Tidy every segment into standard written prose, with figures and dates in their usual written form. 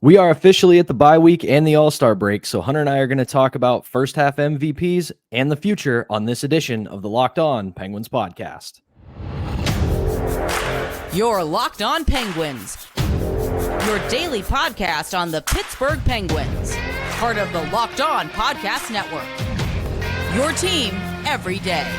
We are officially at the bye week and the All-Star break, so Hunter and I are going to talk about first half MVPs and the future on this edition of the Locked On Penguins podcast. You're Locked On Penguins, your daily podcast on the Pittsburgh Penguins, part of the Locked On Podcast Network. Your team every day.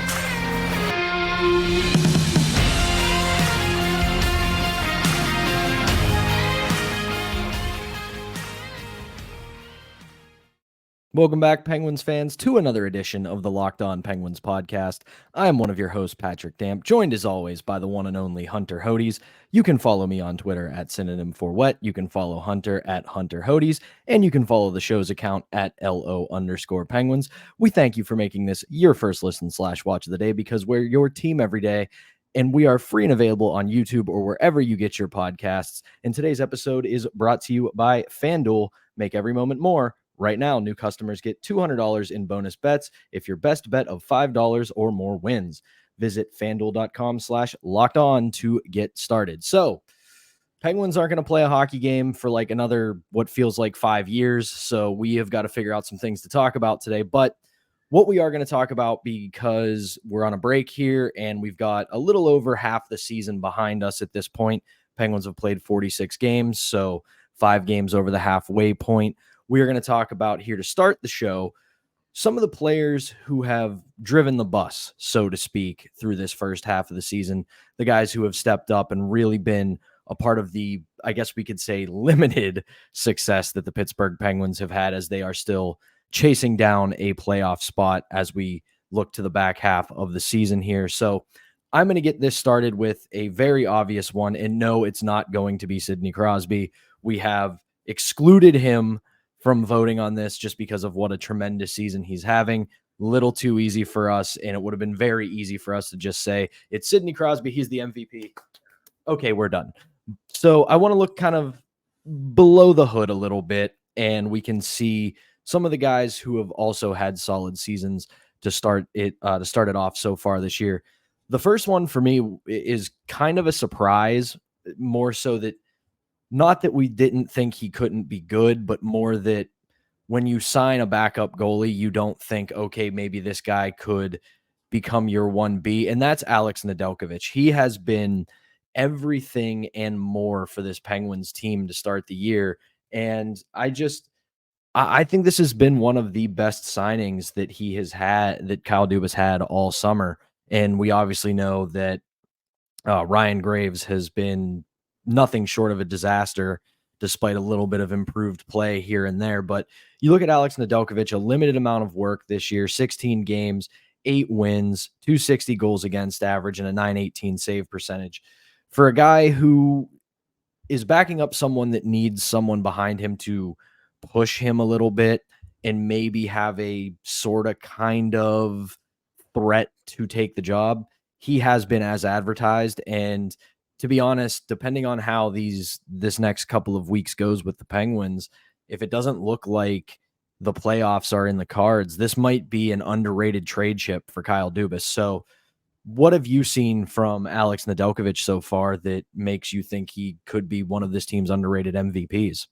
Welcome back, Penguins fans, to another edition of the Locked On Penguins podcast. I am one of your hosts, Patrick Damp, joined as always by the one and only Hunter Hodes. You can follow me on Twitter at synonym for wet. You can follow Hunter at Hunter Hodes, and you can follow the show's account at LO_Penguins. We thank you for making this your first listen / watch of the day because we're your team every day, and we are free and available on YouTube or wherever you get your podcasts. And today's episode is brought to you by FanDuel. Make every moment more. Right now, new customers get $200 in bonus bets if your best bet of $5 or more wins. Visit fanduel.com/lockedon to get started. So, Penguins aren't going to play a hockey game for like another, what feels like 5 years. So we have got to figure out some things to talk about today. But what we are going to talk about, because we're on a break here and we've got a little over half the season behind us at this point. Penguins have played 46 games, so 5 games over the halfway point. We are going to talk about here to start the show some of the players who have driven the bus, so to speak, through this first half of the season, the guys who have stepped up and really been a part of the, I guess we could say, limited success that the Pittsburgh Penguins have had as they are still chasing down a playoff spot as we look to the back half of the season here. So I'm going to get this started with a very obvious one, and no, it's not going to be Sidney Crosby. We have excluded him from voting on this just because of what a tremendous season he's having. Little too easy for us, and it would have been very easy for us to just say, it's Sidney Crosby, he's the MVP. Okay, we're done. So I want to look kind of below the hood a little bit, and we can see some of the guys who have also had solid seasons to start it off so far this year. The first one for me is kind of a surprise, more so that not that we didn't think he couldn't be good, but more that when you sign a backup goalie, you don't think, okay, maybe this guy could become your 1B, and that's Alex Nedeljkovic. He has been everything and more for this Penguins team to start the year, and I think this has been one of the best signings that he has had, that Kyle Dubas had all summer, and we obviously know that Ryan Graves has been nothing short of a disaster, despite a little bit of improved play here and there. But you look at Alex Nedeljkovic, a limited amount of work this year, 16 games, 8 wins, 260 goals against average, and a .918 save percentage. For a guy who is backing up someone that needs someone behind him to push him a little bit and maybe have a sort of kind of threat to take the job, he has been as advertised. And to be honest, depending on how this next couple of weeks goes with the Penguins, if it doesn't look like the playoffs are in the cards, this might be an underrated trade chip for Kyle Dubas. So what have you seen from Alex Nedeljkovic so far that makes you think he could be one of this team's underrated MVPs?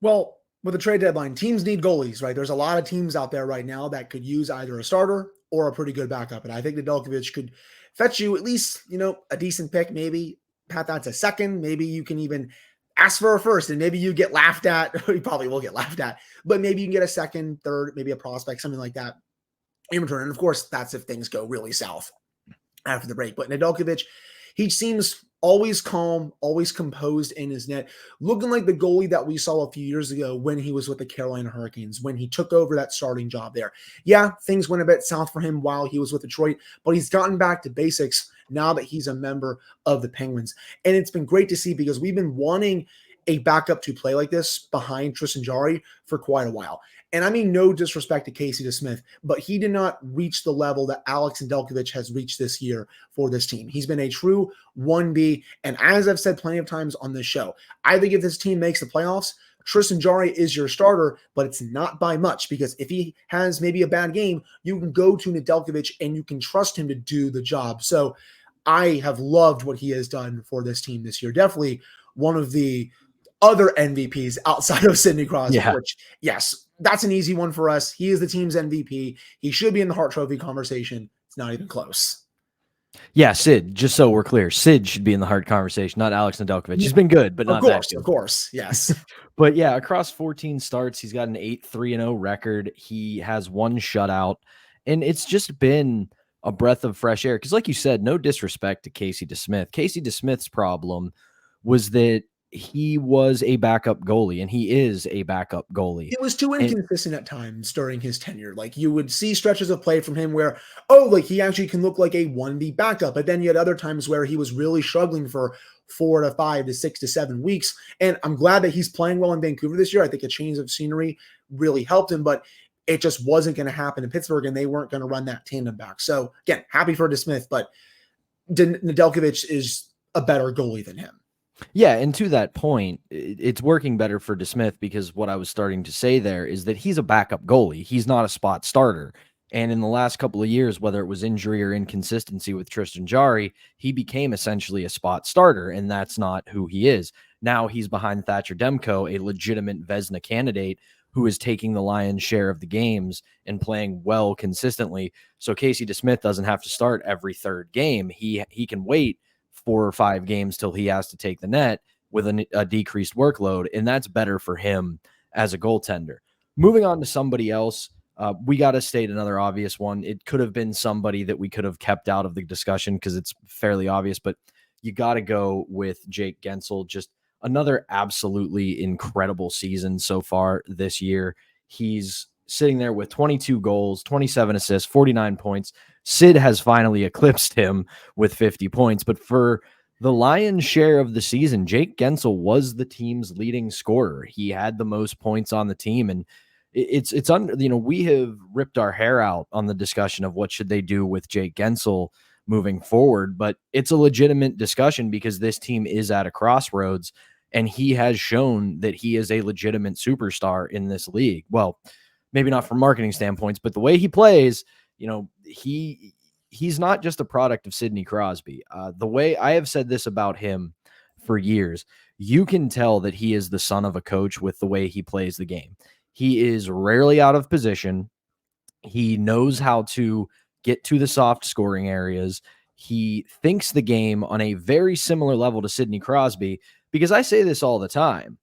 Well, with the trade deadline, teams need goalies, right? There's a lot of teams out there right now that could use either a starter or a pretty good backup. And I think Nedeljkovic could fetch you at least, a decent pick, maybe pat that to second. Maybe you can even ask for a first, and maybe you get laughed at. You probably will get laughed at, but maybe you can get a second, third, maybe a prospect, something like that in return. And of course, that's if things go really south after the break. But Nedeljkovic, he seems always calm, always composed in his net, looking like the goalie that we saw a few years ago when he was with the Carolina Hurricanes, when he took over that starting job there. Yeah, things went a bit south for him while he was with Detroit, but he's gotten back to basics now that he's a member of the Penguins. And it's been great to see, because we've been wanting a backup to play like this behind Tristan Jarry for quite a while. And I mean, no disrespect to Casey DeSmith, but he did not reach the level that Alex Nedeljkovic has reached this year for this team. He's been a true 1B. And as I've said plenty of times on this show, I think if this team makes the playoffs, Tristan Jarry is your starter, but it's not by much, because if he has maybe a bad game, you can go to Nedeljkovic and you can trust him to do the job. So I have loved what he has done for this team this year. Definitely one of the other MVPs outside of Sidney Crosby, Yeah. which, yes, that's an easy one for us. He is the team's MVP. He should be in the Hart Trophy conversation. It's not even close. Yeah, Sid, just so we're clear, Sid should be in the Hart conversation, not Alex Nedeljkovic. He's been good, but not that good. Of course, yes. But yeah, across 14 starts, he's got an 8-3-0 record. He has one shutout, and it's just been a breath of fresh air. Because like you said, no disrespect to Casey DeSmith. Casey DeSmith's problem was that he was a backup goalie, and he is a backup goalie. It was too And inconsistent at times during his tenure. Like, you would see stretches of play from him where, oh, like he actually can look like a 1B backup. But then you had other times where he was really struggling for 4 to 5 to 6 to 7 weeks. And I'm glad that he's playing well in Vancouver this year. I think a change of scenery really helped him, but it just wasn't going to happen in Pittsburgh, and they weren't going to run that tandem back. So again, happy for DeSmith, but Nedeljkovic is a better goalie than him. yeah, and to that point, it's working better for DeSmith because what I was starting to say there is that he's a backup goalie. He's not a spot starter. And in the last couple of years, whether it was injury or inconsistency with Tristan Jarry, he became essentially a spot starter, and that's not who he is. Now he's behind Thatcher Demko, a legitimate Vezina candidate who is taking the lion's share of the games and playing well consistently. So Casey DeSmith doesn't have to start every third game. He can wait 4 or 5 games till he has to take the net with a decreased workload, and that's better for him as a goaltender. Moving on to somebody else, we got to state another obvious one. It could have been somebody that we could have kept out of the discussion because it's fairly obvious, but you got to go with Jake Guentzel. Just another absolutely incredible season so far this year. He's sitting there with 22 goals, 27 assists, 49 points. Sid has finally eclipsed him with 50 points, but for the lion's share of the season, Jake Guentzel was the team's leading scorer. He had the most points on the team, and it's under, we have ripped our hair out on the discussion of what should they do with Jake Guentzel moving forward, but it's a legitimate discussion because this team is at a crossroads, and he has shown that he is a legitimate superstar in this league. Well, maybe not from marketing standpoints, but the way he plays, he's not just a product of Sidney Crosby. The way I have said this about him for years, you can tell that he is the son of a coach with the way he plays the game. He is rarely out of position. He knows how to get to the soft scoring areas. He thinks the game on a very similar level to Sidney Crosby, because I say this all the time.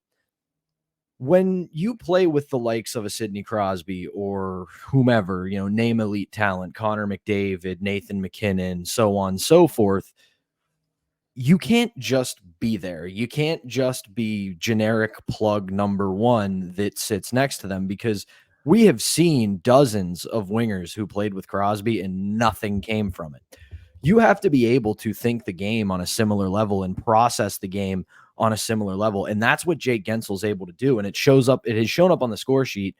When you play with the likes of a Sidney Crosby or whomever, name elite talent, Connor McDavid, Nathan McKinnon, so on and so forth, you can't just be there. You can't just be generic plug number one that sits next to them, because we have seen dozens of wingers who played with Crosby and nothing came from it. You have to be able to think the game on a similar level and process the game on a similar level. And that's what Jake Guentzel is able to do. And it has shown up on the score sheet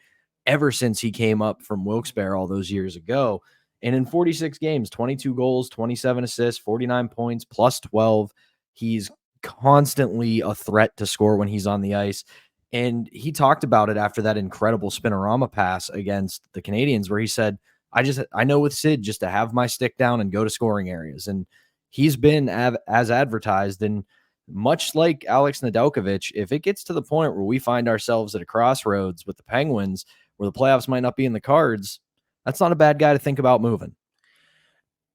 ever since he came up from Wilkes-Barre all those years ago. And in 46 games, 22 goals, 27 assists, 49 points, plus 12. He's constantly a threat to score when he's on the ice. And he talked about it after that incredible spinorama pass against the Canadiens, where he said, I know with Sid just to have my stick down and go to scoring areas. And he's been as advertised. And much like Alex Nedeljkovic, if it gets to the point where we find ourselves at a crossroads with the Penguins, where the playoffs might not be in the cards, that's not a bad guy to think about moving.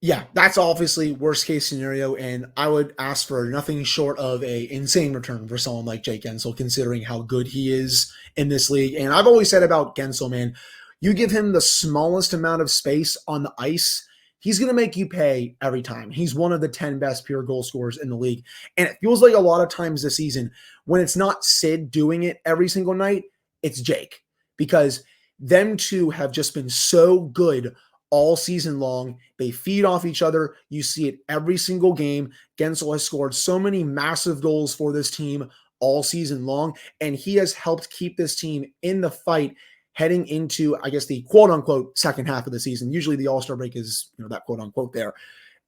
Yeah, that's obviously worst case scenario, and I would ask for nothing short of a insane return for someone like Jake Guentzel, considering how good he is in this league. And I've always said about Guentzel, man, you give him the smallest amount of space on the ice, he's going to make you pay every time. He's one of the 10 best pure goal scorers in the league. And it feels like a lot of times this season, when it's not Sid doing it every single night, it's Jake. Because them two have just been so good all season long. They feed off each other. You see it every single game. Guentzel has scored so many massive goals for this team all season long, and he has helped keep this team in the fight heading into, I guess, the quote-unquote second half of the season. Usually the All-Star break is, that quote-unquote there.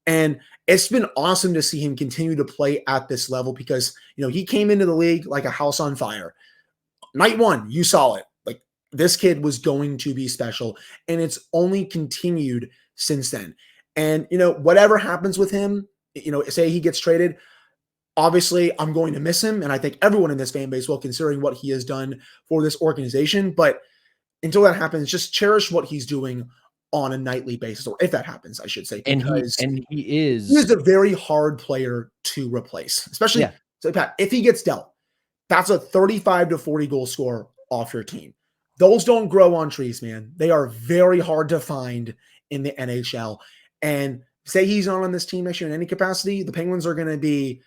And it's been awesome to see him continue to play at this level because, he came into the league like a house on fire. Night one, you saw it. Like, this kid was going to be special, and it's only continued since then. And, whatever happens with him, say he gets traded, Obviously, I'm going to miss him, and I think everyone in this fan base will, considering what he has done for this organization. But until that happens, just cherish what he's doing on a nightly basis, or if that happens, I should say, And because he he is is a very hard player to replace, especially yeah. so Pat, if he gets dealt, that's a 35 to 40 goal scorer off your team. Those don't grow on trees, man. They are very hard to find in the NHL. And say he's not on this team next year in any capacity, the Penguins are going to be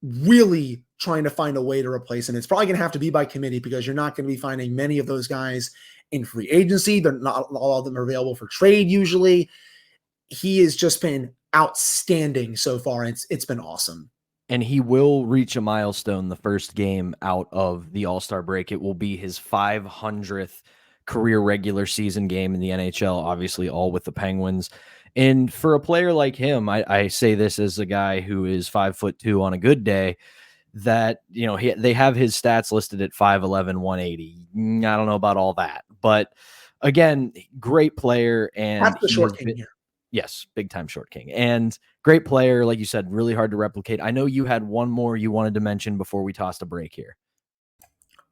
really trying to find a way to replace him. It's probably going to have to be by committee because you're not going to be finding many of those guys in free agency. They're not all of them are available for trade usually. He has just been outstanding so far. It's been awesome. And he will reach a milestone the first game out of the All-Star break. It will be his 500th career regular season game in the NHL, obviously all with the Penguins. And for a player like him, I say this as a guy who is 5'2" on a good day, that, you know, they have his stats listed at 5'11", 180. I don't know about all that. But again, great player. And That's the short king here. Yes, big time short king. And great player, like you said, really hard to replicate. I know you had one more you wanted to mention before we tossed a break here.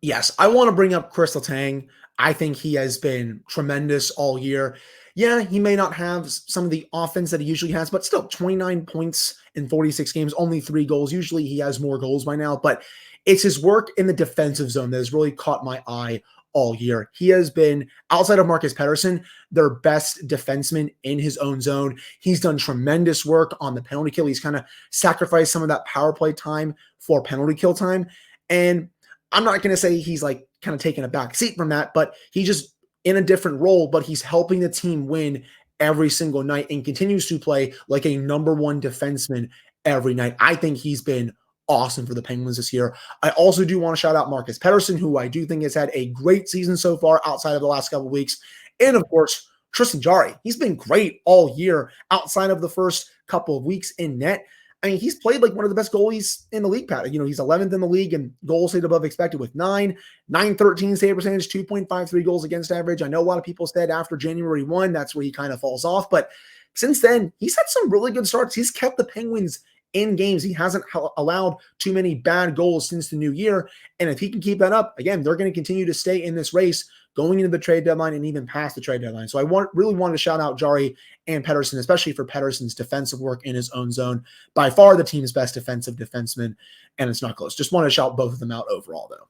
Yes, I want to bring up Chris Letang. I think he has been tremendous all year. Yeah, he may not have some of the offense that he usually has, but still 29 points in 46 games, only 3 goals. Usually he has more goals by now, but it's his work in the defensive zone that has really caught my eye all year. He has been, outside of Marcus Pettersson, their best defenseman in his own zone. He's done tremendous work on the penalty kill. He's kind of sacrificed some of that power play time for penalty kill time. And I'm not going to say he's like kind of taking a back seat from that, but he just in a different role, but he's helping the team win every single night and continues to play like a number one defenseman every night. I think he's been awesome for the Penguins this year. I also do want to shout out Marcus Pettersson, who I do think has had a great season so far outside of the last couple of weeks. And of course, Tristan Jarry. He's been great all year outside of the first couple of weeks in net. I mean, he's played like one of the best goalies in the league, Pat. You know, he's 11th in the league in goals saved above expected with 913 save percentage, 2.53 goals against average. I know a lot of people said after January 1, that's where he kind of falls off. But since then, he's had some really good starts. He's kept the Penguins in games. He hasn't allowed too many bad goals since the new year. And if he can keep that up, again, they're going to continue to stay in this race going into the trade deadline and even past the trade deadline. So I really wanted to shout out Jarry and Pettersson, especially for Pettersson's defensive work in his own zone. By far the team's best defensive defenseman, and it's not close. Just want to shout both of them out overall, though.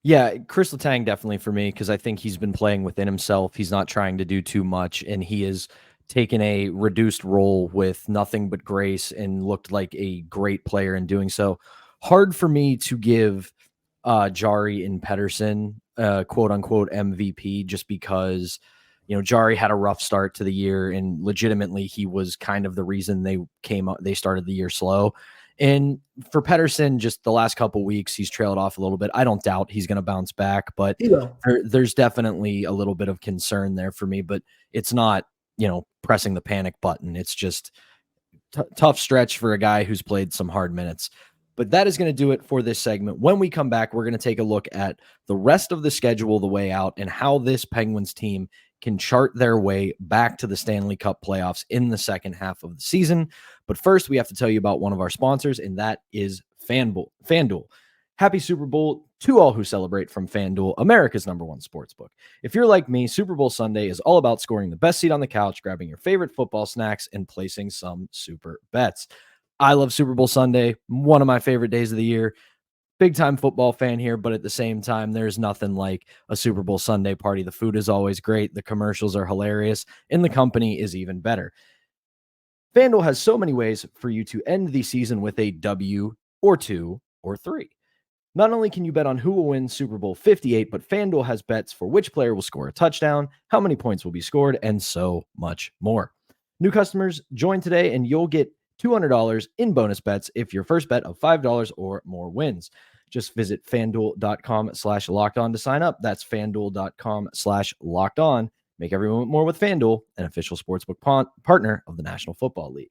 Yeah, Chris Letang definitely for me, because I think he's been playing within himself. He's not trying to do too much, and he is taken a reduced role with nothing but grace and looked like a great player in doing so. Hard for me to give Jarry and Pettersson quote unquote MVP, just because, you know, Jarry had a rough start to the year and legitimately he was kind of the reason they started the year slow. And for Pettersson, just the last couple weeks, he's trailed off a little bit. I don't doubt he's going to bounce back, but there's definitely a little bit of concern there for me, but it's not, you know, pressing the panic button. It's just tough stretch for a guy who's played some hard minutes. But that is going to do it for this segment. When we come back, we're going to take a look at the rest of the schedule, the way out, and how this Penguins team can chart their way back to the Stanley Cup playoffs in the second half of the season. But first, we have to tell you about one of our sponsors, and that is FanDuel. Happy Super Bowl to all who celebrate from FanDuel, America's #1 sportsbook. If you're like me, Super Bowl Sunday is all about scoring the best seat on the couch, grabbing your favorite football snacks, and placing some super bets. I love Super Bowl Sunday, one of my favorite days of the year. Big time football fan here, but at the same time, there's nothing like a Super Bowl Sunday party. The food is always great, the commercials are hilarious, and the company is even better. FanDuel has so many ways for you to end the season with a W or 2 or 3. Not only can you bet on who will win Super Bowl 58, but FanDuel has bets for which player will score a touchdown, how many points will be scored, and so much more. New customers, join today and you'll get $200 in bonus bets if your first bet of $5 or more wins. Just visit FanDuel.com/lockedon to sign up. That's FanDuel.com/lockedon. Make every moment more with FanDuel, an official sportsbook partner of the National Football League.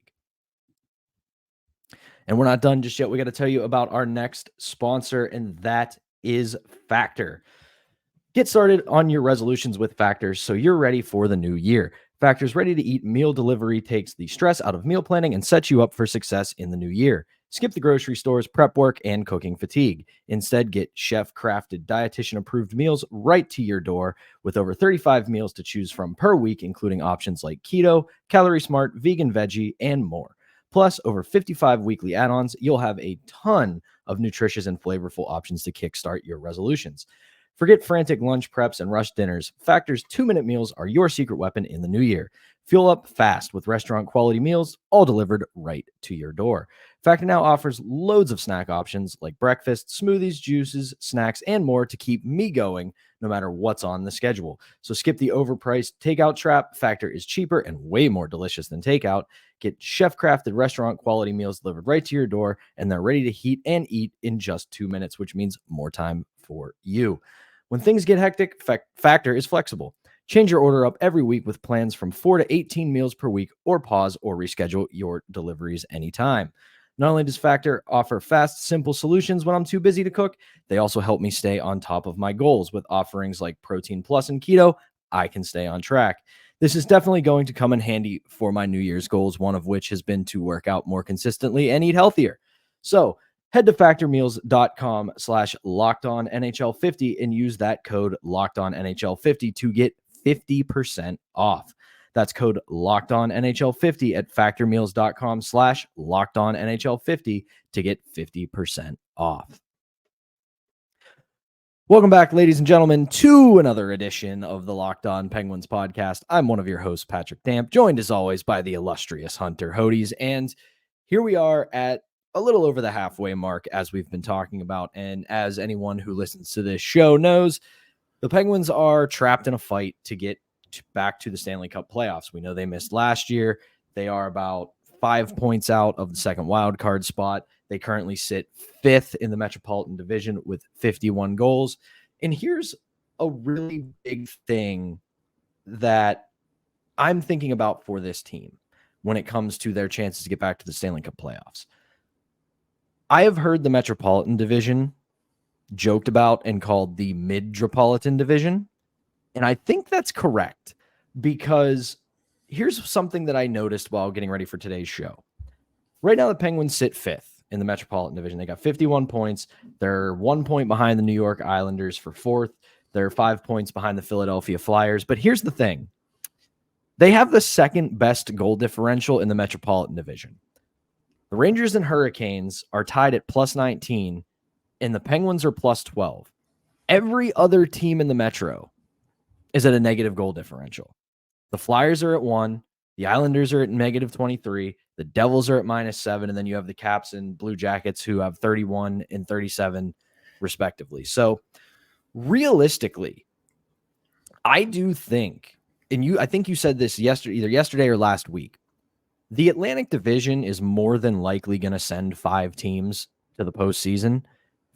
And we're not done just yet. We got to tell you about our next sponsor, and that is Factor. Get started on your resolutions with Factor so you're ready for the new year. Factor's ready-to-eat meal delivery takes the stress out of meal planning and sets you up for success in the new year. Skip the grocery stores, prep work, and cooking fatigue. Instead, get chef-crafted, dietitian-approved meals right to your door with over 35 meals to choose from per week, including options like keto, calorie smart, vegan, veggie, and more. Plus, over 55 weekly add-ons, you'll have a ton of nutritious and flavorful options to kickstart your resolutions. Forget frantic lunch preps and rush dinners. Factor's 2-minute meals are your secret weapon in the new year. Fuel up fast with restaurant-quality meals, all delivered right to your door. Factor now offers loads of snack options like breakfast, smoothies, juices, snacks, and more to keep me going no matter what's on the schedule. So skip the overpriced takeout trap. Factor is cheaper and way more delicious than takeout. Get chef-crafted restaurant-quality meals delivered right to your door, and they're ready to heat and eat in just 2 minutes, which means more time for you. When things get hectic, Factor is flexible. Change your order up every week with plans from 4 to 18 meals per week, or pause or reschedule your deliveries anytime. Not only does Factor offer fast, simple solutions when I'm too busy to cook, they also help me stay on top of my goals. With offerings like Protein Plus and Keto, I can stay on track. This is definitely going to come in handy for my New Year's goals, one of which has been to work out more consistently and eat healthier. So head to factormeals.com/LockedOnNHL50 and use that code LockedOnNHL50 to get 50% off. That's code LockedOnNHL50 at factormeals.com/LockedOnNHL50 to get 50% off. Welcome back, ladies and gentlemen, to another edition of the Locked On Penguins podcast. I'm one of your hosts, Patrick Damp, joined as always by the illustrious Hunter Hodes. And here we are at a little over the halfway mark, as we've been talking about. And as anyone who listens to this show knows, the Penguins are trapped in a fight to get back to the Stanley Cup playoffs. We know they missed last year. They are about 5 points out of the second wild card spot. They currently sit 5th in the Metropolitan Division with 51 goals. And here's a really big thing that I'm thinking about for this team when it comes to their chances to get back to the Stanley Cup playoffs. I have heard the Metropolitan Division joked about and called the Midropolitan Division. And I think that's correct, because here's something that I noticed while getting ready for today's show. Right now, the Penguins sit 5th in the Metropolitan Division. They got 51 points. They're 1 point behind the New York Islanders for 4th. They're 5 points behind the Philadelphia Flyers. But here's the thing. They have the second best goal differential in the Metropolitan Division. The Rangers and Hurricanes are tied at +19, and the Penguins are +12. Every other team in the Metro is at a negative goal differential. The Flyers are at 1. The Islanders are at -23. The Devils are at -7. And then you have the Caps and Blue Jackets who have 31 and 37 respectively. So realistically, I do think, and I think you said this either yesterday or last week, the Atlantic Division is more than likely going to send 5 teams to the postseason.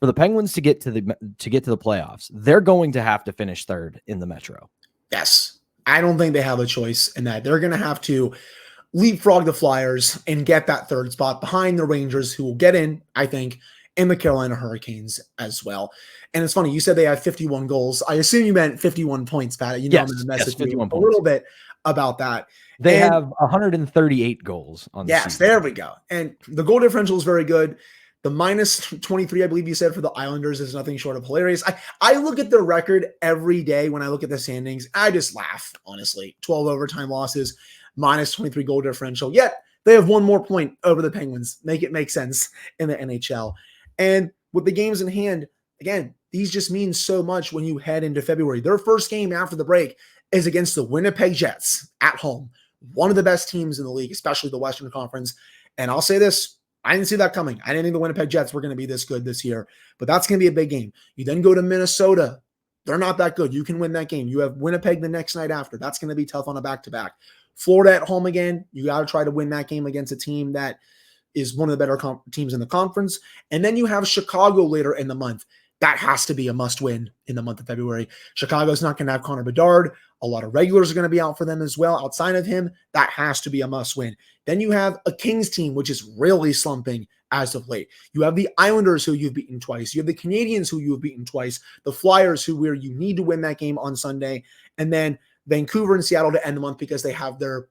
For the Penguins to get to the playoffs, they're going to have to finish 3rd in the Metro. Yes. I don't think they have a choice in that. They're going to have to leapfrog the Flyers and get that 3rd spot behind the Rangers, who will get in, I think, and the Carolina Hurricanes as well. And it's funny, you said they have 51 goals. I assume you meant 51 points, Pat. You know, I'm going to message you a little bit about that. They have 138 goals on the season. There we go. And the goal differential is very good. The -23, I believe you said, for the Islanders is nothing short of hilarious. I look at their record every day when I look at the standings. I just laugh, honestly. 12 overtime losses, -23 goal differential. Yet they have 1 more point over the Penguins. Make it make sense in the NHL. And with the games in hand, again, these just mean so much when you head into February. Their first game after the break is against the Winnipeg Jets at home. One of the best teams in the league, especially the Western Conference. And I'll say this, I didn't see that coming. I didn't think the Winnipeg Jets were going to be this good this year, but that's going to be a big game. You then go to Minnesota. They're not that good. You can win that game. You have Winnipeg the next night after. That's going to be tough on a back-to-back. Florida at home again. You got to try to win that game against a team that is one of the better teams in the conference. And then you have Chicago later in the month. That has to be a must-win in the month of February. Chicago's not going to have Connor Bedard. A lot of regulars are going to be out for them as well. Outside of him, that has to be a must-win. Then you have a Kings team, which is really slumping as of late. You have the Islanders, who you've beaten twice. You have the Canadians, who you've beaten twice. The Flyers, where you need to win that game on Sunday. And then Vancouver and Seattle to end the month because they have their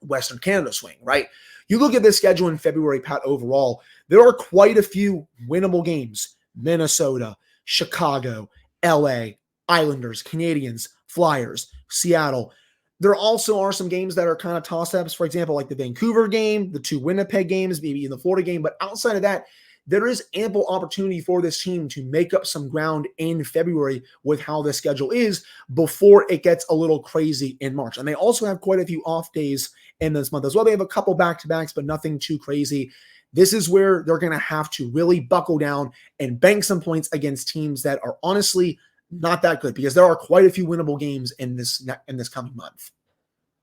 Western Canada swing, right? You look at this schedule in February, Pat, overall, there are quite a few winnable games. Minnesota, Chicago, LA, Islanders, Canadians, Flyers, Seattle. There also are some games that are kind of toss-ups, for example, like the Vancouver game, the 2 Winnipeg games, maybe in the Florida game. But outside of that, there is ample opportunity for this team to make up some ground in February with how the schedule is before it gets a little crazy in March. And they also have quite a few off days in this month as well. They have a couple back-to-backs, but nothing too crazy. This is where they're going to have to really buckle down and bank some points against teams that are honestly not that good, because there are quite a few winnable games in this coming month.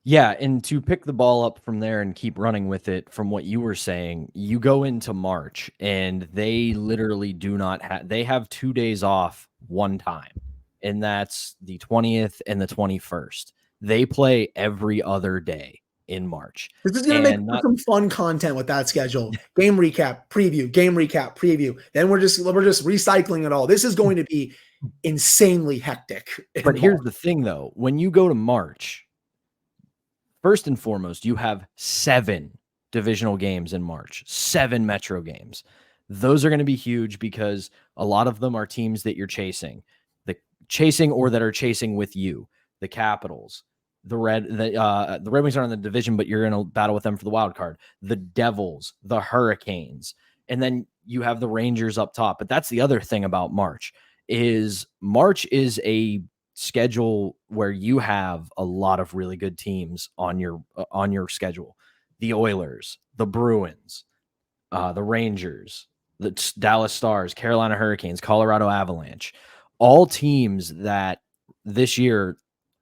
Yeah, and to pick the ball up from there and keep running with it from what you were saying, you go into March and they literally do not have, they have 2 days off one time, and that's the 20th and the 21st. They play every other day in March. This is going to make some fun content with that schedule. Game recap, preview, game recap, preview. Then we're just recycling it all. This is going to be insanely hectic. But here's the thing, though. When you go to March, first and foremost, you have 7 divisional games in March, 7 Metro games. Those are going to be huge because a lot of them are teams that you're chasing, or that are chasing with you. The Capitals, the Red Wings aren't in the division, but you're in a battle with them for the wild card. The Devils, the Hurricanes, and then you have the Rangers up top. But that's the other thing about March is a schedule where you have a lot of really good teams on your schedule. The Oilers, the Bruins, the Rangers, the Dallas Stars, Carolina Hurricanes, Colorado Avalanche, all teams that this year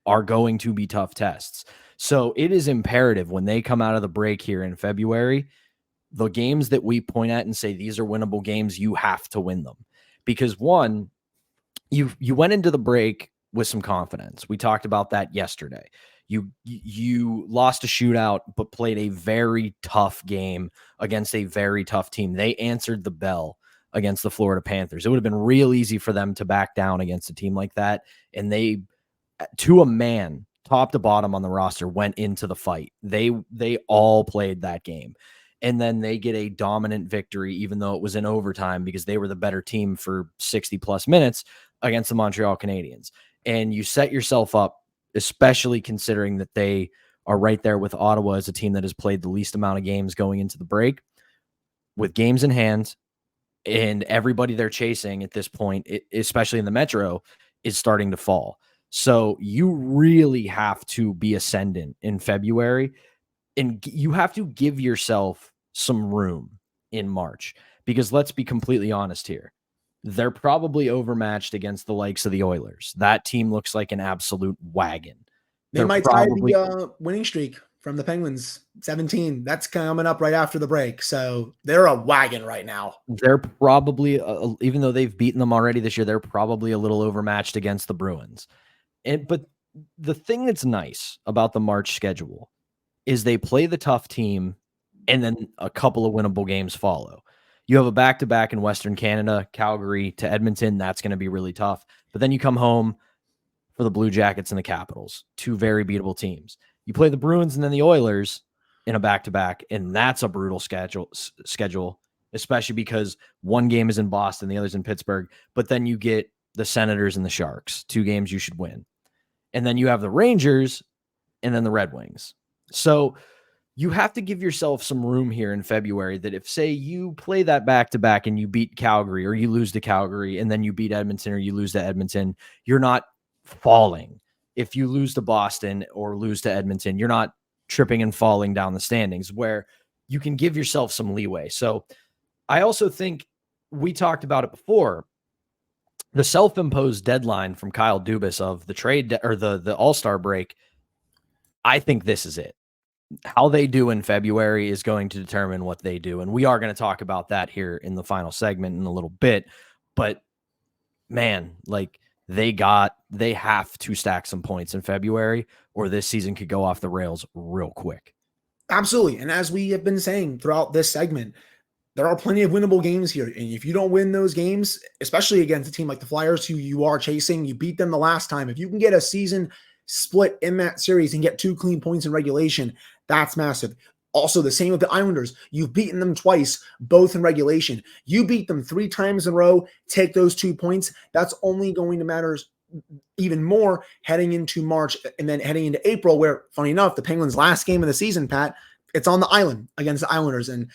are going to be tough tests. So it is imperative when they come out of the break here in February, the games that we point at and say these are winnable games, you have to win them. Because one, you went into the break with some confidence. We talked about that yesterday. You lost a shootout, but played a very tough game against a very tough team. They answered the bell against the Florida Panthers. It would have been real easy for them to back down against a team like that. And they, to a man, top to bottom on the roster, went into the fight. They all played that game. And then they get a dominant victory, even though it was in overtime, because they were the better team for 60 plus minutes against the Montreal Canadiens. And you set yourself up, especially considering that they are right there with Ottawa as a team that has played the least amount of games going into the break, with games in hand, and everybody they're chasing at this point, especially in the Metro, is starting to fall. So you really have to be ascendant in February, and you have to give yourself some room in March, because let's be completely honest here. They're probably overmatched against the likes of the Oilers. That team looks like an absolute wagon. They might tie the winning streak from the Penguins, 17. That's coming up right after the break. So they're a wagon right now. They're probably, even though they've beaten them already this year, they're probably a little overmatched against the Bruins. But the thing that's nice about the March schedule is they play the tough team, and then a couple of winnable games follow. You have a back-to-back in Western Canada, Calgary to Edmonton. That's going to be really tough. But then you come home for the Blue Jackets and the Capitals, 2 very beatable teams. You play the Bruins and then the Oilers in a back-to-back, and that's a brutal schedule, especially because one game is in Boston, the other's in Pittsburgh. But then you get the Senators and the Sharks, 2 games you should win. And then you have the Rangers and then the Red Wings. So you have to give yourself some room here in February that if, say, you play that back-to-back and you beat Calgary, or you lose to Calgary, and then you beat Edmonton or you lose to Edmonton, you're not falling. If you lose to Boston or lose to Edmonton, you're not tripping and falling down the standings, where you can give yourself some leeway. So I also think we talked about it before. The self-imposed deadline from Kyle Dubas of the trade or the All-Star break, I think this is it. How they do in February is going to determine what they do. And we are going to talk about that here in the final segment in a little bit. But man, like they have to stack some points in February, or this season could go off the rails real quick. Absolutely. And as we have been saying throughout this segment, there are plenty of winnable games here. And if you don't win those games, especially against a team like the Flyers, who you are chasing, you beat them the last time. If you can get a season split in that series and get 2 clean points in regulation, that's massive. Also, the same with the Islanders. You've beaten them twice, both in regulation. You beat them 3 times in a row, take those 2 points. That's only going to matter even more heading into March and then heading into April, where, funny enough, the Penguins' last game of the season, Pat, it's on the island against the Islanders. And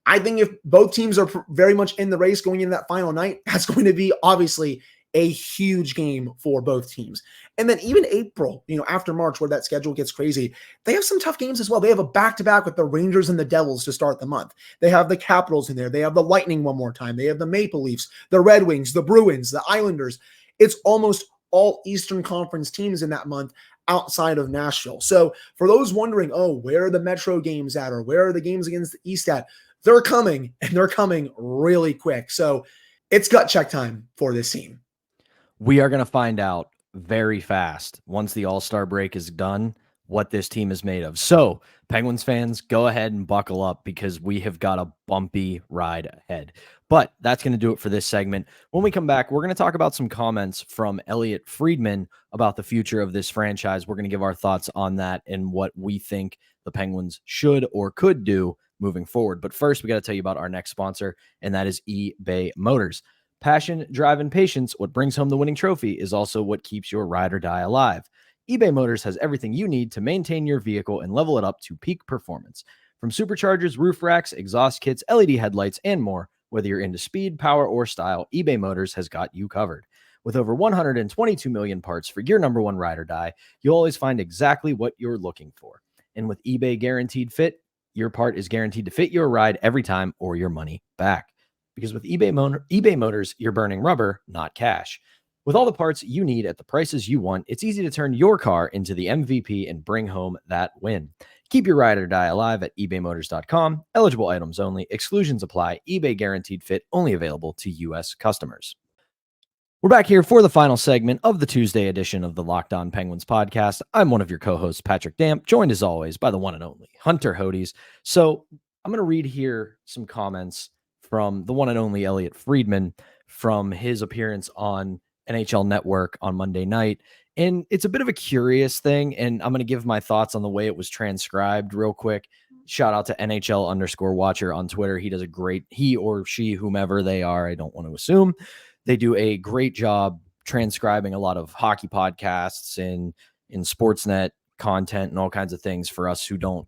I think if both teams are very much in the race going into that final night, that's going to be obviously a huge game for both teams. And then even April, after March, where that schedule gets crazy, they have some tough games as well. They have a back-to-back with the Rangers and the Devils to start the month. They have the Capitals in there. They have the Lightning one more time. They have the Maple Leafs, the Red Wings, the Bruins, the Islanders. It's almost all Eastern Conference teams in that month outside of Nashville. So for those wondering, where are the Metro games at, or where are the games against the East at? They're coming, and they're coming really quick. So it's gut check time for this team. We are going to find out very fast once the All-Star break is done what this team is made of. So, Penguins fans, go ahead and buckle up because we have got a bumpy ride ahead. But that's going to do it for this segment. When we come back, we're going to talk about some comments from Elliotte Friedman about the future of this franchise. We're going to give our thoughts on that and what we think the Penguins should or could do moving forward. But first, we got to tell you about our next sponsor, and that is eBay Motors. Passion, drive, and patience, what brings home the winning trophy, is also what keeps your ride or die alive. eBay Motors has everything you need to maintain your vehicle and level it up to peak performance. From superchargers, roof racks, exhaust kits, LED headlights, and more, whether you're into speed, power, or style, eBay Motors has got you covered. With over 122 million parts for your number one ride or die, you'll always find exactly what you're looking for. And with eBay Guaranteed Fit, your part is guaranteed to fit your ride every time or your money back. Because with eBay Motors, you're burning rubber, not cash. With all the parts you need at the prices you want, it's easy to turn your car into the MVP and bring home that win. Keep your ride or die alive at ebaymotors.com. Eligible items only. Exclusions apply. eBay Guaranteed Fit only available to U.S. customers. We're back here for the final segment of the Tuesday edition of the Locked On Penguins podcast. I'm one of your co-hosts, Patrick Damp, joined as always by the one and only Hunter Hodes. So I'm going to read here some comments from the one and only Elliotte Friedman from his appearance on NHL Network on Monday night. And it's a bit of a curious thing, and I'm going to give my thoughts on the way it was transcribed real quick. Shout out to NHL_watcher on Twitter. He or she, whomever they are, I don't want to assume. They do a great job transcribing a lot of hockey podcasts and in Sportsnet content and all kinds of things for us who don't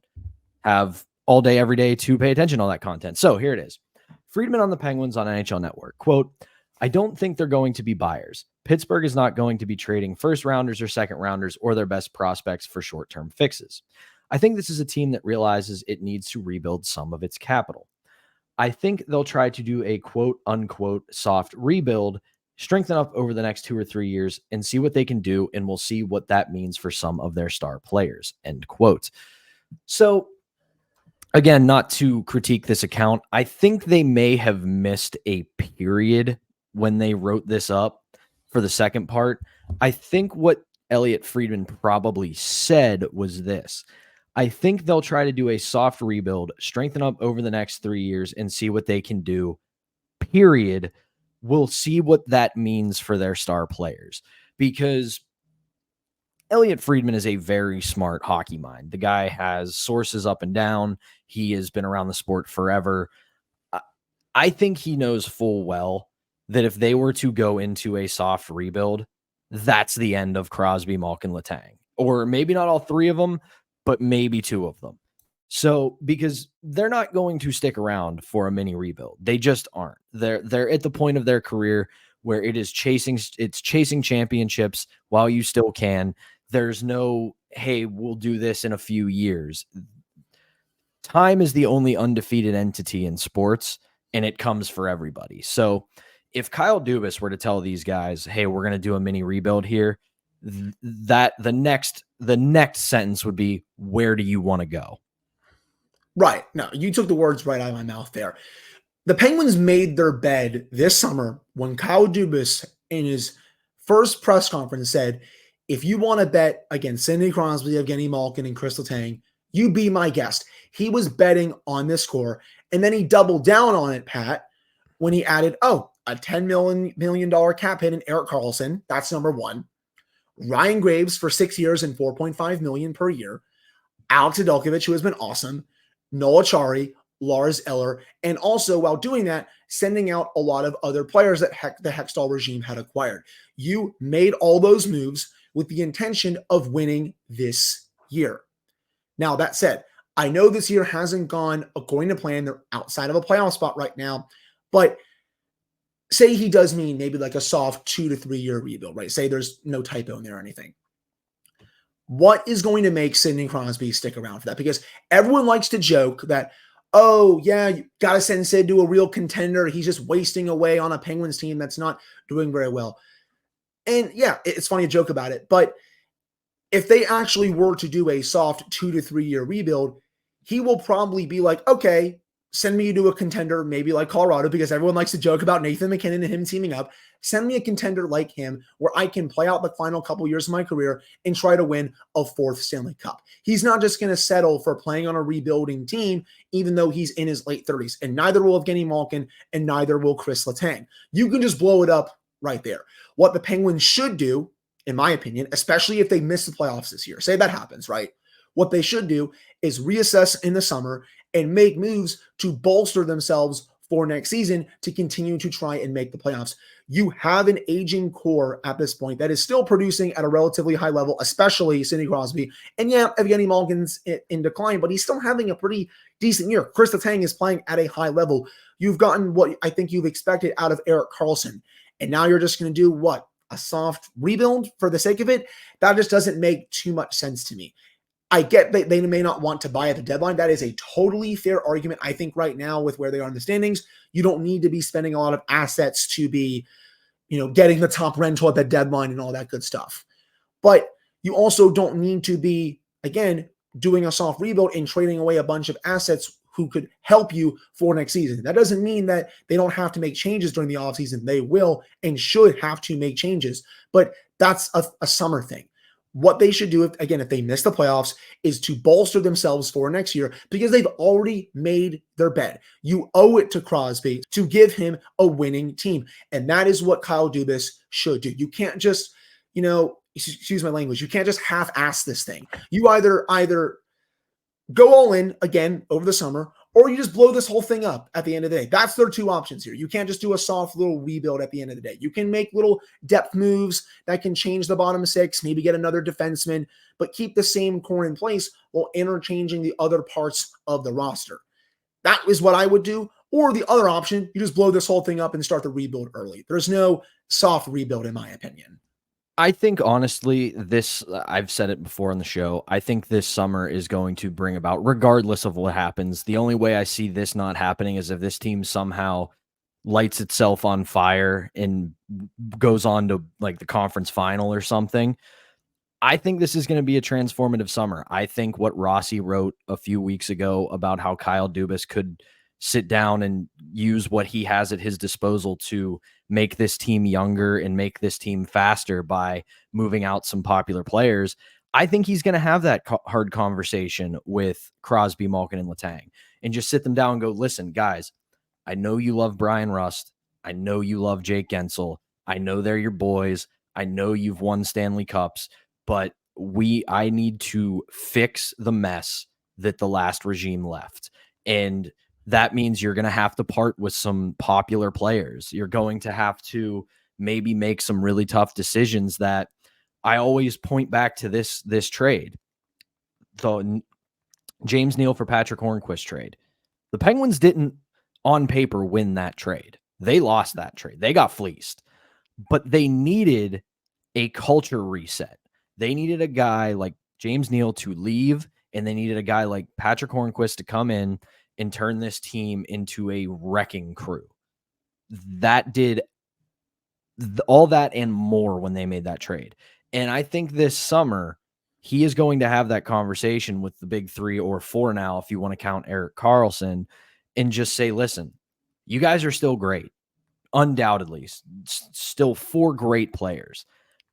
have all day, every day to pay attention to all that content. So here it is. Friedman on the Penguins on NHL Network. Quote, I don't think they're going to be buyers. Pittsburgh is not going to be trading first rounders or second rounders or their best prospects for short-term fixes. I think this is a team that realizes it needs to rebuild some of its capital. I think they'll try to do a quote unquote soft rebuild, strengthen up over the next 2 or 3 years and see what they can do. And we'll see what that means for some of their star players, end quote. So again, not to critique this account, I think they may have missed a period when they wrote this up for the second part. I think what Elliotte Friedman probably said was this. I think they'll try to do a soft rebuild, strengthen up over the next 3 years and see what they can do, period. We'll see what that means for their star players, because Elliotte Friedman is a very smart hockey mind. The guy has sources up and down. He has been around the sport forever. I think he knows full well that if they were to go into a soft rebuild, that's the end of Crosby, Malkin, Letang. Or maybe not all 3 of them, but maybe 2 of them. So, because they're not going to stick around for a mini rebuild. They just aren't. They're at the point of their career where it's chasing championships while you still can. There's no, hey, we'll do this in a few years. Time is the only undefeated entity in sports, and it comes for everybody. So if Kyle Dubas were to tell these guys, hey, we're going to do a mini rebuild here, that the next sentence would be, where do you want to go? Right. No, you took the words right out of my mouth there. The Penguins made their bed this summer when Kyle Dubas in his first press conference said, if you want to bet against Sidney Crosby, Evgeny Malkin, and Chris Letang, you be my guest. He was betting on this core, and then he doubled down on it, Pat, when he added, a $10 million cap hit in Erik Karlsson. That's number one. Ryan Graves for 6 years and $4.5 million per year. Alex Nedeljkovic, who has been awesome. Noah Chari, Lars Eller, and also while doing that, sending out a lot of other players that the Hextall regime had acquired. You made all those moves with the intention of winning this year. Now, that said, I know this year hasn't gone according to plan. They're outside of a playoff spot right now, but say he does mean maybe like a soft 2 to 3 year rebuild, right? Say there's no typo in there or anything. What is going to make Sidney Crosby stick around for that? Because everyone likes to joke that, oh, yeah, you got to send Sid to a real contender. He's just wasting away on a Penguins team that's not doing very well. And yeah, it's funny to joke about it. But if they actually were to do a soft 2 to 3 year rebuild, he will probably be like, okay, send me to a contender, maybe like Colorado, because everyone likes to joke about Nathan McKinnon and him teaming up. Send me a contender like him where I can play out the final couple years of my career and try to win a 4th Stanley Cup. He's not just going to settle for playing on a rebuilding team, even though he's in his late 30s. And neither will Evgeny Malkin and neither will Chris Letang. You can just blow it up right there. What the Penguins should do, in my opinion, especially if they miss the playoffs this year, say that happens, right? What they should do is reassess in the summer and make moves to bolster themselves for next season to continue to try and make the playoffs. You have an aging core at this point that is still producing at a relatively high level, especially Sidney Crosby. And yeah, Evgeny Malkin's in decline, but he's still having a pretty decent year. Chris Letang is playing at a high level. You've gotten what I think you've expected out of Erik Karlsson. And now you're just going to do what? A soft rebuild for the sake of it? That just doesn't make too much sense to me. I get that they may not want to buy at the deadline. That is a totally fair argument. I think right now with where they are in the standings, you don't need to be spending a lot of assets to be, getting the top rental at the deadline and all that good stuff. But you also don't need to be, again, doing a soft rebuild and trading away a bunch of assets who could help you for next season. That doesn't mean that they don't have to make changes during the offseason. They will and should have to make changes, but that's a summer thing. What they should do, if they miss the playoffs, is to bolster themselves for next year because they've already made their bed. You owe it to Crosby to give him a winning team, and that is what Kyle Dubas should do. You can't just, excuse my language, you can't just half-ass this thing. You either go all in again over the summer, or you just blow this whole thing up at the end of the day. That's their two options here. You can't just do a soft little rebuild at the end of the day. You can make little depth moves that can change the bottom 6, maybe get another defenseman, but keep the same core in place while interchanging the other parts of the roster. That is what I would do. Or the other option, you just blow this whole thing up and start the rebuild early. There's no soft rebuild in my opinion. I think, honestly, I've said it before on the show, I think this summer is going to bring about, regardless of what happens, the only way I see this not happening is if this team somehow lights itself on fire and goes on to like the conference final or something. I think this is going to be a transformative summer. I think what Rossi wrote a few weeks ago about how Kyle Dubas could sit down and use what he has at his disposal to make this team younger and make this team faster by moving out some popular players. I think he's going to have that hard conversation with Crosby, Malkin, and Letang and just sit them down and go, listen, guys, I know you love Brian Rust. I know you love Jake Gensel. I know they're your boys. I know you've won Stanley Cups, but I need to fix the mess that the last regime left. And that means you're going to have to part with some popular players. You're going to have to maybe make some really tough decisions that I always point back to this trade. The James Neal for Patrick Hornquist trade. The Penguins didn't on paper win that trade. They lost that trade. They got fleeced. But they needed a culture reset. They needed a guy like James Neal to leave, and they needed a guy like Patrick Hornquist to come in and turn this team into a wrecking crew. That did all that and more when they made that trade. And I think this summer, he is going to have that conversation with the big 3 or 4 now, if you want to count Erik Karlsson, and just say, listen, you guys are still great. Undoubtedly, still 4 great players,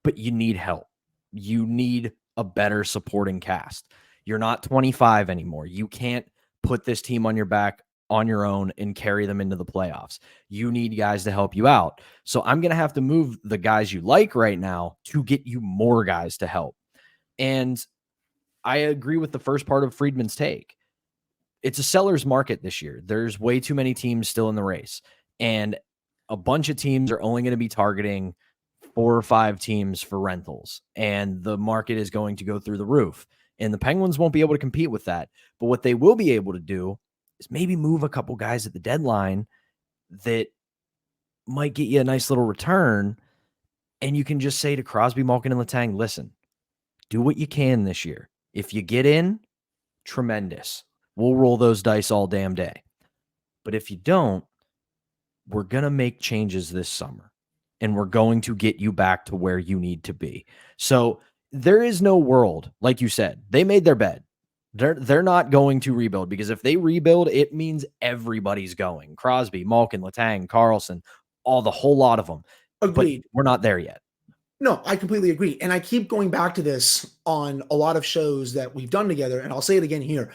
but you need help. You need a better supporting cast. You're not 25 anymore. You can't put this team on your back on your own and carry them into the playoffs. You need guys to help you out. So I'm going to have to move the guys you like right now to get you more guys to help. And I agree with the first part of Friedman's take. it's a seller's market this year. There's way too many teams still in the race, and a bunch of teams are only going to be targeting 4 or 5 teams for rentals, and the market is going to go through the roof. And the Penguins won't be able to compete with that. But what they will be able to do is maybe move a couple guys at the deadline that might get you a nice little return. And you can just say to Crosby, Malkin, and Letang, listen, do what you can this year. If you get in, tremendous. We'll roll those dice all damn day. But if you don't, we're going to make changes this summer, and we're going to get you back to where you need to be. So there is no world, like you said, they made their bed. They're not going to rebuild, because if they rebuild, it means everybody's going. Crosby, Malkin, Letang, Carlson, the whole lot of them. Agreed. But we're not there yet. No, I completely agree. And I keep going back to this on a lot of shows that we've done together, and I'll say it again here.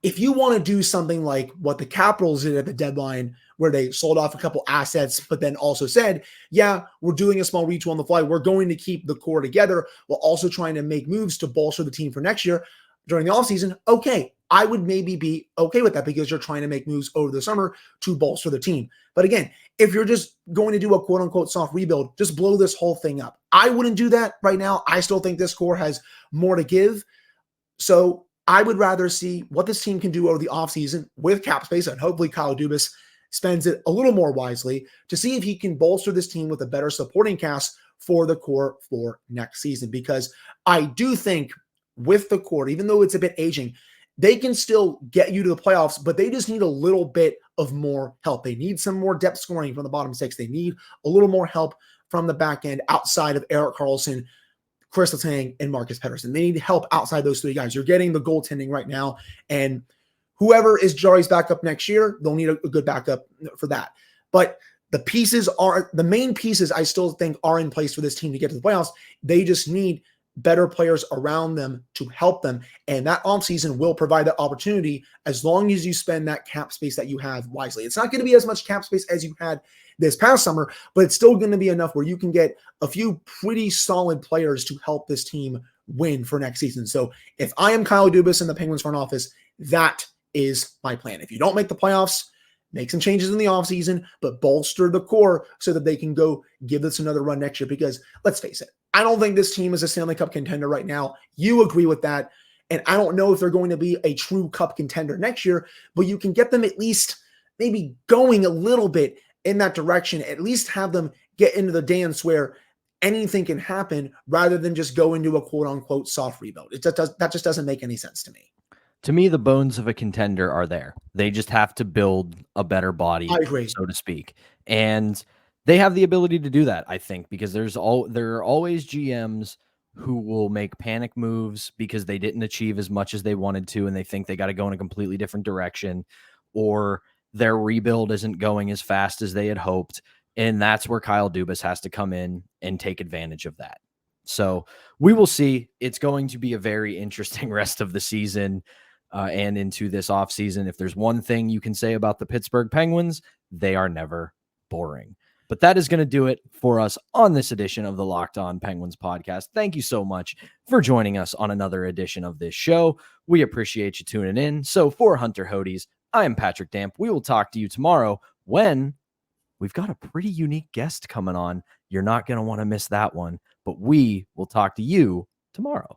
If you want to do something like what the Capitals did at the deadline, where they sold off a couple assets, but then also said, yeah, we're doing a small retool on the fly. We're going to keep the core together while also trying to make moves to bolster the team for next year during the offseason. Okay, I would maybe be okay with that, because you're trying to make moves over the summer to bolster the team. But again, if you're just going to do a quote unquote soft rebuild, just blow this whole thing up. I wouldn't do that right now. I still think this core has more to give. So I would rather see what this team can do over the offseason with cap space, and hopefully Kyle Dubas spends it a little more wisely to see if he can bolster this team with a better supporting cast for the core for next season. Because I do think with the core, even though it's a bit aging, they can still get you to the playoffs, but they just need a little bit of more help. They need some more depth scoring from the bottom 6. They need a little more help from the back end outside of Erik Karlsson, Chris Letang, and Marcus Pettersson. They need help outside those 3 guys. You're getting the goaltending right now, and whoever is Jari's backup next year, they'll need a good backup for that. But the main pieces I still think are in place for this team to get to the playoffs. They just need better players around them to help them. And that offseason will provide that opportunity as long as you spend that cap space that you have wisely. It's not going to be as much cap space as you had this past summer, but it's still going to be enough where you can get a few pretty solid players to help this team win for next season. So if I am Kyle Dubas in the Penguins front office, that is my plan. If you don't make the playoffs, make some changes in the offseason, but bolster the core so that they can go give this another run next year. Because let's face it, I don't think this team is a Stanley Cup contender right now. You agree with that. And I don't know if they're going to be a true cup contender next year, but you can get them at least maybe going a little bit in that direction, at least have them get into the dance where anything can happen rather than just go into a quote unquote soft rebuild. That just doesn't make any sense to me. To me, the bones of a contender are there. They just have to build a better body, I agree, so to speak. And they have the ability to do that, I think, because there are always GMs who will make panic moves because they didn't achieve as much as they wanted to, and they think they got to go in a completely different direction, or their rebuild isn't going as fast as they had hoped. And that's where Kyle Dubas has to come in and take advantage of that. So we will see. It's going to be a very interesting rest of the season. And into this offseason. If there's one thing you can say about the Pittsburgh Penguins, they are never boring. But that is going to do it for us on this edition of the Locked On Penguins podcast. Thank you so much for joining us on another edition of this show. We appreciate you tuning in. So for Hunter Hodes, I am Patrick Damp. We will talk to you tomorrow when we've got a pretty unique guest coming on. You're not going to want to miss that one, but we will talk to you tomorrow.